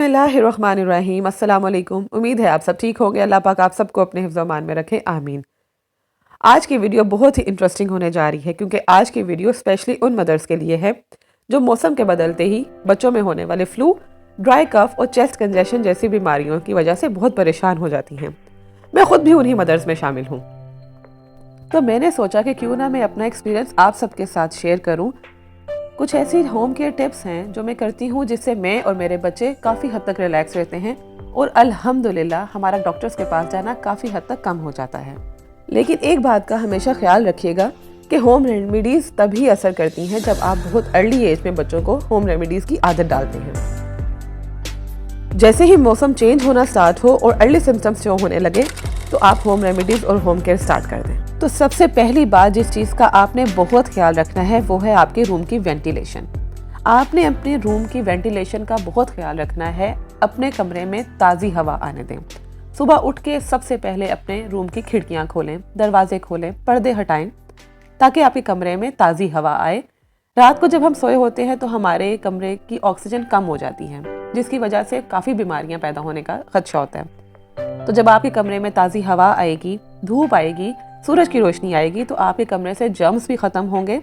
बिस्मिल्लाहिर्रहमानिर्रहीम। अस्सलाम वालेकुम। उम्मीद है आप सब ठीक होंगे। अल्लाह पाक आप सबको अपने हिफ्ज़ अमान में रखे, आमीन। आज की वीडियो बहुत ही इंटरेस्टिंग होने जा रही है क्योंकि आज की वीडियो स्पेशली उन मदर्स के लिए है जो मौसम के बदलते ही बच्चों में होने वाले फ्लू, ड्राई कफ और चेस्ट कंजेशन जैसी बीमारियों की वजह से बहुत परेशान हो जाती हैं। मैं खुद भी उन्हीं मदर्स में शामिल हूँ। तो मैंने सोचा कि क्यों ना मैं अपना एक्सपीरियंस आप सबके साथ शेयर करूँ। कुछ ऐसी होम केयर टिप्स हैं जो मैं करती हूँ जिससे मैं और मेरे बच्चे काफ़ी हद तक रिलैक्स रहते हैं और अल्हम्दुलिल्लाह हमारा डॉक्टर्स के पास जाना काफ़ी हद तक कम हो जाता है। लेकिन एक बात का हमेशा ख्याल रखिएगा कि होम रेमेडीज़ तभी असर करती हैं जब आप बहुत अर्ली एज में बच्चों को होम रेमेडीज़ की आदत डालते हैं। जैसे ही मौसम चेंज होना स्टार्ट हो और अर्ली सिम्टम्स शो होने लगे तो आप होम रेमेडीज़ और होम केयर स्टार्ट कर दें। तो सबसे पहली बात जिस चीज़ का आपने बहुत ख्याल रखना है वो है आपके रूम की वेंटिलेशन। आपने अपने रूम की वेंटिलेशन का बहुत ख्याल रखना है। अपने कमरे में ताज़ी हवा आने दें। सुबह उठ के सबसे पहले अपने रूम की खिड़कियां खोलें, दरवाजे खोलें, पर्दे हटाएं ताकि आपके कमरे में ताज़ी हवा आए। रात को जब हम सोए होते हैं तो हमारे कमरे की ऑक्सीजन कम हो जाती है जिसकी वजह से काफ़ी बीमारियां पैदा होने का खदशा होता है। तो जब आपके कमरे में ताज़ी हवा आएगी, धूप आएगी, सूरज की रोशनी आएगी तो आपके कमरे से जर्म्स भी ख़त्म होंगे,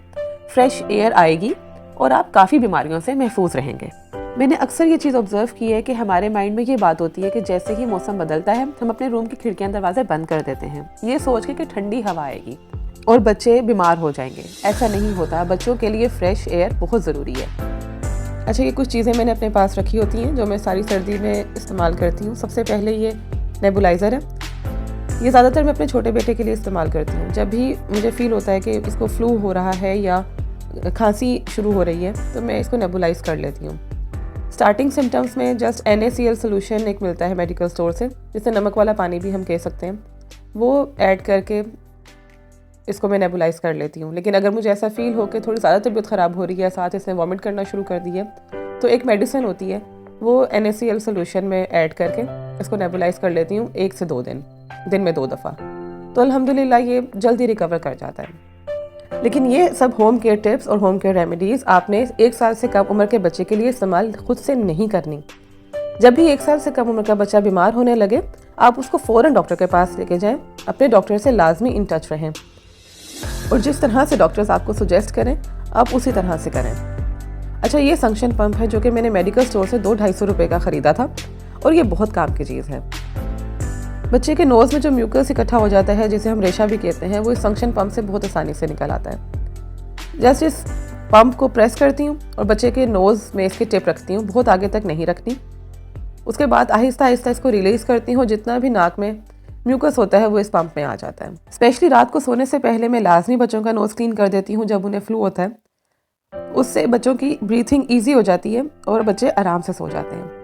फ्रेश एयर आएगी और आप काफ़ी बीमारियों से महफूज रहेंगे। मैंने अक्सर ये चीज़ ऑब्जर्व की है कि हमारे माइंड में ये बात होती है कि जैसे ही मौसम बदलता है हम अपने रूम की खिड़कियां दरवाजे बंद कर देते हैं ये सोच के कि ठंडी हवा आएगी और बच्चे बीमार हो जाएंगे। ऐसा नहीं होता। बच्चों के लिए फ्रेश एयर बहुत ज़रूरी है। अच्छा, ये कुछ चीज़ें मैंने अपने पास रखी होती हैं जो मैं सारी सर्दी में इस्तेमाल करती हूँ। सबसे पहले ये नेबुलाइज़र है। ये ज़्यादातर मैं अपने छोटे बेटे के लिए इस्तेमाल करती हूँ। जब भी मुझे फ़ील होता है कि इसको फ्लू हो रहा है या खांसी शुरू हो रही है तो मैं इसको नेबुलाइज़ कर लेती हूँ। स्टार्टिंग सिम्टम्स में जस्ट NaCl सोल्यूशन एक मिलता है मेडिकल स्टोर से, जिसे नमक वाला पानी भी हम कह सकते हैं, वो ऐड करके इसको मैं नेबुलाइज़ कर लेती हूँ। लेकिन अगर मुझे ऐसा फ़ील हो कि थोड़ी ज़्यादा तबीयत ख़राब हो रही है, साथ इसने वॉमिट करना शुरू कर दी है, तो एक मेडिसिन होती है वो NaCl सोल्यूशन में ऐड करके इसको नेबुलाइज़ कर लेती हूँ 1 से 2 दिन में 2 दफ़ा। तो अल्हम्दुलिल्लाह ये जल्दी रिकवर कर जाता है। लेकिन ये सब होम केयर टिप्स और होम केयर रेमेडीज़ आपने 1 साल से कम उम्र के बच्चे के लिए इस्तेमाल खुद से नहीं करनी। जब भी 1 साल से कम उम्र का बच्चा बीमार होने लगे आप उसको फ़ौरन डॉक्टर के पास लेके जाएं। अपने डॉक्टर से लाजमी इन टच रहें और जिस तरह से डॉक्टर्स आपको सुजेस्ट करें आप उसी तरह से करें। अच्छा, ये संक्शन पंप है जो कि मैंने मेडिकल स्टोर से 200-250 रुपये का ख़रीदा था और ये बहुत काम की चीज़ है। बच्चे के नोज़ में जो म्यूकस इकट्ठा हो जाता है जिसे हम रेशा भी कहते हैं वो इस संक्शन पंप से बहुत आसानी से निकल आता है। जस्ट इस पंप को प्रेस करती हूँ और बच्चे के नोज़ में इसकी टिप रखती हूँ, बहुत आगे तक नहीं रखती। उसके बाद आहिस्ता आहिस्ता इसको रिलीज़ करती हूँ। जितना भी नाक में म्यूकस होता है वो इस पंप में आ जाता है। स्पेशली रात को सोने से पहले मैं लाजमी बच्चों का नोज़ क्लीन कर देती हूँ जब उन्हें फ्लू होता है। उससे बच्चों की ब्रीथिंग ईजी हो जाती है और बच्चे आराम से सो जाते हैं।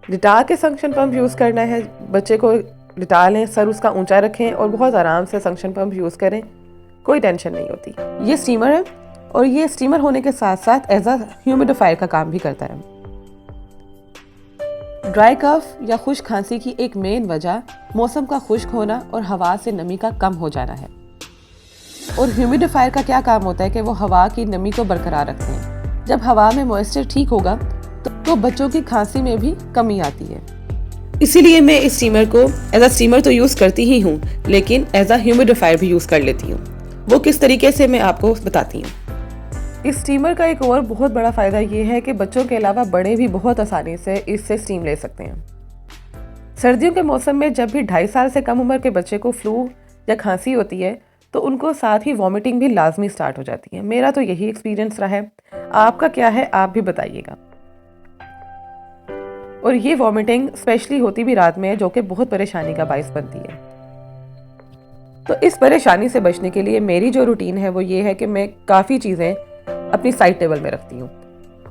लिटा के संक्शन पंप यूज़ करना है। बच्चे को लिटा लें, सर उसका ऊंचा रखें और बहुत आराम से संक्शन पंप यूज़ करें, कोई टेंशन नहीं होती। ये स्टीमर है और ये स्टीमर होने के साथ साथ एज अ ह्यूमिडिफायर का काम भी करता है। ड्राई कफ या खुश्क खांसी की एक मेन वजह मौसम का खुश्क होना और हवा से नमी का कम हो जाना है। और ह्यूमिडिफायर का क्या काम होता है कि वो हवा की नमी को बरकरार रखते हैं। जब हवा में मॉइस्चर ठीक होगा तो बच्चों की खांसी में भी कमी आती है। इसीलिए मैं इस स्टीमर को एज अ स्टीमर तो यूज़ करती ही हूँ लेकिन एज अ ह्यूमिडिफायर भी यूज़ कर लेती हूँ। वो किस तरीके से मैं आपको बताती हूँ। इस स्टीमर का एक और बहुत बड़ा फ़ायदा ये है कि बच्चों के अलावा बड़े भी बहुत आसानी से इससे स्टीम ले सकते हैं। सर्दियों के मौसम में जब भी 2.5 साल से कम उम्र के बच्चे को फ्लू या खांसी होती है तो उनको साथ ही वॉमिटिंग भी लाजमी स्टार्ट हो जाती है। मेरा तो यही एक्सपीरियंस रहा है। आपका क्या है आप भी बताइएगा। और ये वॉमिटिंग स्पेशली होती भी रात में है जो कि बहुत परेशानी का बाइस बनती है। तो इस परेशानी से बचने के लिए मेरी जो रूटीन है वो ये है कि मैं काफ़ी चीज़ें अपनी साइड टेबल में रखती हूँ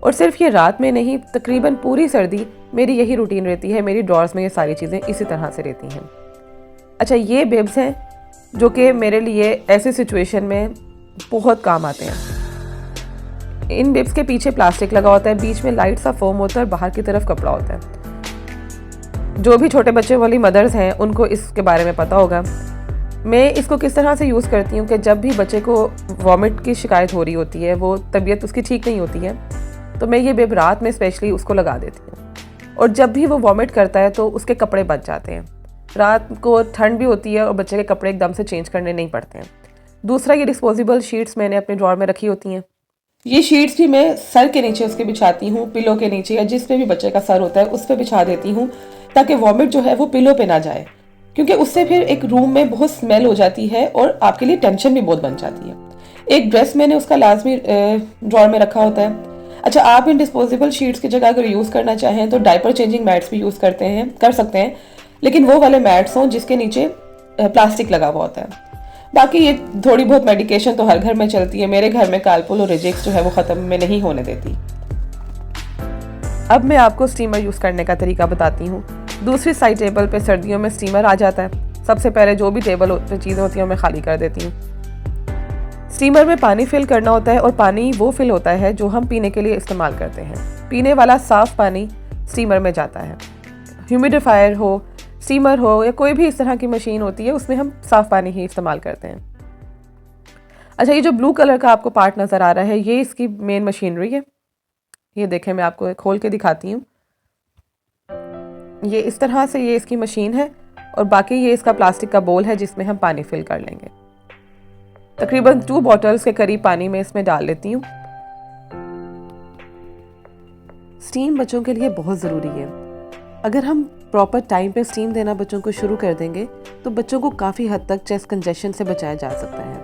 और सिर्फ ये रात में नहीं, तकरीबन पूरी सर्दी मेरी यही रूटीन रहती है। मेरी ड्रॉर्स में ये सारी चीज़ें इसी तरह से रहती हैं। अच्छा, ये बिब्स हैं जो कि मेरे लिए ऐसे सिचुएशन में बहुत काम आते हैं। इन बिब्स के पीछे प्लास्टिक लगा होता है, बीच में लाइट सा फोम होता है और बाहर की तरफ कपड़ा होता है। जो भी छोटे बच्चे वाली मदर्स हैं उनको इसके बारे में पता होगा। मैं इसको किस तरह से यूज़ करती हूँ कि जब भी बच्चे को वॉमिट की शिकायत हो रही होती है, वो तबीयत उसकी ठीक नहीं होती है, तो मैं ये बिब रात में स्पेशली उसको लगा देती हूँ। और जब भी वो वॉमिट करता है तो उसके कपड़े बच जाते हैं। रात को ठंड भी होती है और बच्चे के कपड़े एकदम से चेंज करने नहीं पड़ते हैं। दूसरा, ये डिस्पोजेबल शीट्स मैंने अपने ड्रॉर में रखी होती हैं। ये शीट्स भी मैं सर के नीचे उसके बिछाती हूँ, पिलो के नीचे या जिस पे भी बच्चे का सर होता है उस पे बिछा देती हूँ, ताकि वॉमिट जो है वो पिलो पे ना जाए, क्योंकि उससे फिर एक रूम में बहुत स्मेल हो जाती है और आपके लिए टेंशन भी बहुत बन जाती है। एक ड्रेस मैंने उसका लाजमी ड्रॉर में रखा होता है। अच्छा, आप इन डिस्पोजेबल शीट्स की जगह अगर यूज़ करना चाहें तो डायपर चेंजिंग मैट्स भी यूज़ कर सकते हैं, लेकिन वो वाले मैट्स हों जिसके नीचे प्लास्टिक लगा हुआ होता है। बाकी ये थोड़ी बहुत मेडिकेशन तो हर घर में चलती है। मेरे घर में कालपुल और रिजिक्स जो है वो ख़त्म में नहीं होने देती। अब मैं आपको स्टीमर यूज़ करने का तरीका बताती हूँ। दूसरी साइड टेबल पे सर्दियों में स्टीमर आ जाता है। सबसे पहले जो भी टेबल पे चीज़ें होती हैं मैं खाली कर देती हूँ। स्टीमर में पानी फिल करना होता है और पानी वो फिल होता है जो हम पीने के लिए इस्तेमाल करते हैं। पीने वाला साफ़ पानी स्टीमर में जाता है। ह्यूमिडिफायर हो, स्टीमर हो या कोई भी इस तरह की मशीन होती है उसमें हम साफ़ पानी ही इस्तेमाल करते हैं। अच्छा, ये जो ब्लू कलर का आपको पार्ट नज़र आ रहा है ये इसकी मेन मशीनरी है। ये देखें, मैं आपको खोल के दिखाती हूँ। ये इस तरह से ये इसकी मशीन है और बाकी ये इसका प्लास्टिक का बोल है जिसमें हम पानी फिल कर लेंगे। तकरीबन 2 बॉटल्स के करीब पानी में इसमें डाल लेती हूँ। स्टीम बच्चों के लिए बहुत ज़रूरी है। अगर हम प्रॉपर टाइम पे स्टीम देना बच्चों को शुरू कर देंगे तो बच्चों को काफ़ी हद तक चेस्ट कंजेशन से बचाया जा सकता है।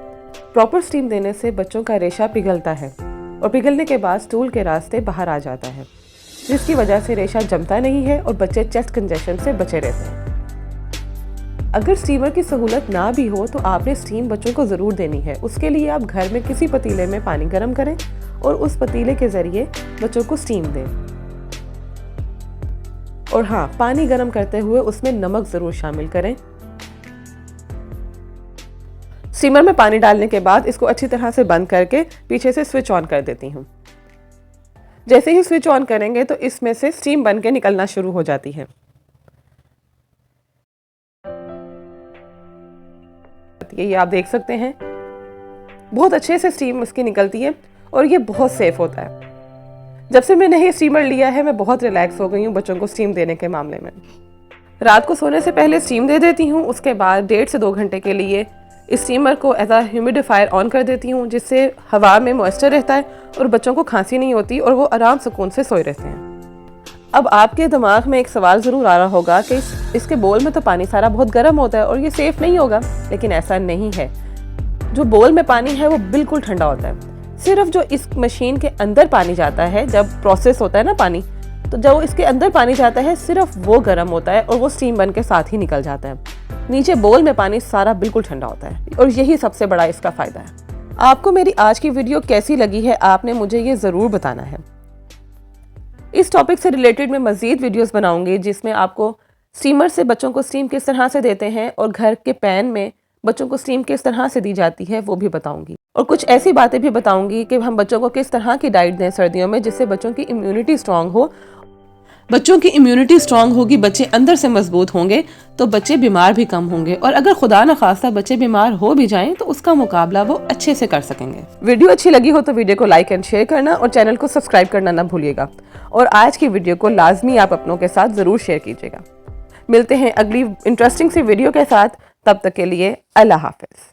प्रॉपर स्टीम देने से बच्चों का रेशा पिघलता है और पिघलने के बाद स्टूल के रास्ते बाहर आ जाता है, जिसकी वजह से रेशा जमता नहीं है और बच्चे चेस्ट कंजेशन से बचे रहते हैं। अगर स्टीमर की सहूलत ना भी हो तो आपने स्टीम बच्चों को ज़रूर देनी है। उसके लिए आप घर में किसी पतीले में पानी गर्म करें और उस पतीले के ज़रिए बच्चों को स्टीम दें। और हाँ, पानी गर्म करते हुए उसमें नमक ज़रूर शामिल करें। स्टीमर में पानी डालने के बाद इसको अच्छी तरह से बंद करके पीछे से स्विच ऑन कर देती हूँ। जैसे ही स्विच ऑन करेंगे तो इसमें से स्टीम बन के निकलना शुरू हो जाती है। ये आप देख सकते हैं, बहुत अच्छे से स्टीम इसकी निकलती है और ये बहुत सेफ होता है। जब से मैंने ये स्टीमर लिया है मैं बहुत रिलैक्स हो गई हूँ बच्चों को स्टीम देने के मामले में। रात को सोने से पहले स्टीम दे देती हूँ, उसके बाद 1.5 से 2 घंटे के लिए इस स्टीमर को एज अ ह्यूमिडिफायर ऑन कर देती हूँ, जिससे हवा में मॉइस्चर रहता है और बच्चों को खांसी नहीं होती और वो आराम सुकून से सोए रहते हैं। अब आपके दिमाग में एक सवाल ज़रूर आ रहा होगा कि इसके बोल में तो पानी सारा बहुत गर्म होता है और ये सेफ़ नहीं होगा, लेकिन ऐसा नहीं है। जो बोल में पानी है वो बिल्कुल ठंडा होता है। सिर्फ जो इस मशीन के अंदर पानी जाता है, जब प्रोसेस होता है ना पानी, तो जब वो इसके अंदर पानी जाता है सिर्फ वो गर्म होता है और वो स्टीम बन के साथ ही निकल जाता है। नीचे बोल में पानी सारा बिल्कुल ठंडा होता है और यही सबसे बड़ा इसका फ़ायदा है। आपको मेरी आज की वीडियो कैसी लगी है आपने मुझे ये ज़रूर बताना है। इस टॉपिक से रिलेटेड मैं मज़ीद वीडियोस बनाऊंगी जिसमें आपको स्टीमर से बच्चों को स्टीम किस तरह से देते हैं और घर के पैन में बच्चों को स्टीम किस तरह से दी जाती है वो भी बताऊंगी। और कुछ ऐसी बातें भी बताऊंगी कि हम बच्चों को किस तरह की डाइट दें सर्दियों में जिससे बच्चों की इम्यूनिटी स्ट्रांग हो। बच्चों की इम्यूनिटी स्ट्रांग होगी, बच्चे अंदर से मजबूत होंगे तो बच्चे बीमार भी कम होंगे और अगर खुदा न खास्ता बच्चे बीमार हो भी जाएं तो उसका मुकाबला वो अच्छे से कर सकेंगे। वीडियो अच्छी लगी हो तो वीडियो को लाइक एंड शेयर करना और चैनल को सब्सक्राइब करना ना भूलिएगा और आज की वीडियो को लाजमी आप अपनों के साथ ज़रूर शेयर कीजिएगा। मिलते हैं अगली इंटरेस्टिंग सी वीडियो के साथ, तब तक के लिए अल्लाह हाफिज़।